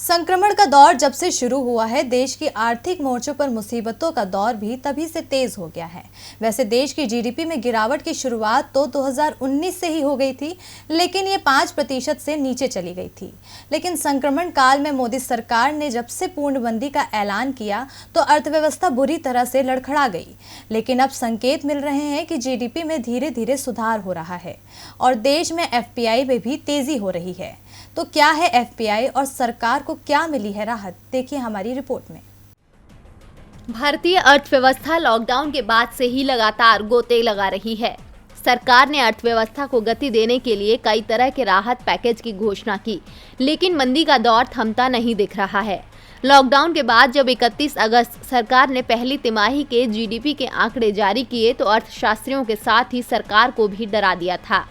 संक्रमण का दौर जब से शुरू हुआ है, देश की आर्थिक मोर्चों पर मुसीबतों का दौर भी तभी से तेज हो गया है। वैसे देश की जीडीपी में गिरावट की शुरुआत तो 2019 से ही हो गई थी, लेकिन ये 5% से नीचे चली गई थी। लेकिन संक्रमण काल में मोदी सरकार ने जब से पूर्णबंदी का ऐलान किया तो अर्थव्यवस्था बुरी तरह से लड़खड़ा गई। लेकिन अब संकेत मिल रहे हैं कि जीडीपी में धीरे धीरे सुधार हो रहा है और देश में एफपीआई में भी तेजी हो रही है। तो क्या है एफपीआई और सरकार को क्या मिली है राहत, देखिए हमारी रिपोर्ट में। भारतीय अर्थव्यवस्था लॉकडाउन के बाद से ही लगातार गोते लगा रही है। सरकार ने अर्थव्यवस्था को गति देने के लिए कई तरह के राहत पैकेज की घोषणा की, लेकिन मंदी का दौर थमता नहीं दिख रहा है। लॉकडाउन के बाद जब 31 अगस्त सरकार ने पहली तिमाही के जीडीपी के आंकड़े जारी किए तो अर्थशास्त्रियों के साथ ही सरकार को भी डरा दिया था।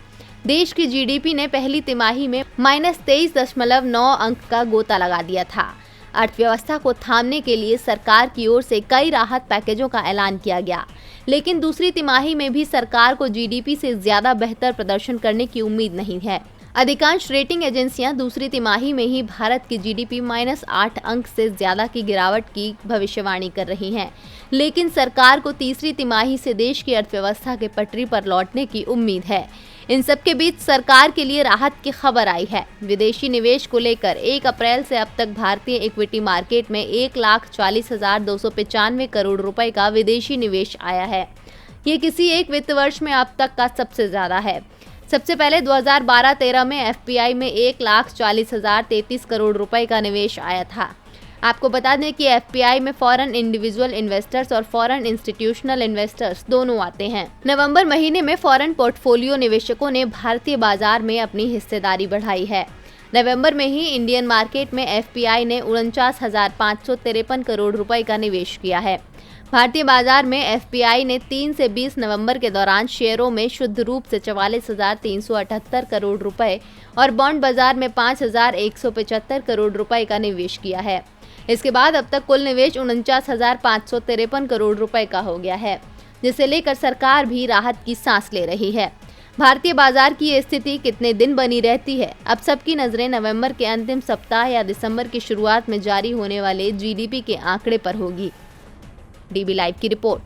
देश की जीडीपी ने पहली तिमाही में -23.9 अंक का गोता लगा दिया था। अर्थव्यवस्था को थामने के लिए सरकार की ओर से कई राहत पैकेजों का ऐलान किया गया, लेकिन दूसरी तिमाही में भी सरकार को जीडीपी से ज्यादा बेहतर प्रदर्शन करने की उम्मीद नहीं है। अधिकांश रेटिंग एजेंसियां दूसरी तिमाही में ही भारत की जीडीपी -8 अंक से ज्यादा की गिरावट की भविष्यवाणी कर रही हैं, लेकिन सरकार को तीसरी तिमाही से देश की अर्थव्यवस्था के पटरी पर लौटने की उम्मीद है। इन सब के बीच सरकार के लिए राहत की खबर आई है। विदेशी निवेश को लेकर 1 अप्रैल से अब तक भारतीय इक्विटी मार्केट में 1,40,295 करोड़ रुपए का विदेशी निवेश आया है। ये किसी एक वित्त वर्ष में अब तक का सबसे ज्यादा है। सबसे पहले 2012-13 में एफपीआई में 1,40,033 करोड़ रुपए का निवेश आया था। आपको बता दें कि एफपीआई में फॉरेन इंडिविजुअल इन्वेस्टर्स और फॉरेन इंस्टीट्यूशनल इन्वेस्टर्स दोनों आते हैं। नवंबर महीने में फॉरेन पोर्टफोलियो निवेशकों ने भारतीय बाजार में अपनी हिस्सेदारी बढ़ाई है। नवंबर में ही इंडियन मार्केट में एफपीआई ने 49,553 करोड़ रुपए का निवेश किया है। भारतीय बाजार में एफपीआई ने 3 से 20 नवंबर के दौरान शेयरों में शुद्ध रूप से 44,378 करोड़ रुपए और बॉन्ड बाजार में 5,175 करोड़ रुपए का निवेश किया है। इसके बाद अब तक कुल निवेश 49,553 करोड़ रुपए का हो गया है, जिसे लेकर सरकार भी राहत की सांस ले रही है। भारतीय बाजार की ये स्थिति कितने दिन बनी रहती है, अब सबकी नजरें नवंबर के अंतिम सप्ताह या दिसंबर की शुरुआत में जारी होने वाले जीडीपी के आंकड़े पर होगी। डीबी लाइव की रिपोर्ट।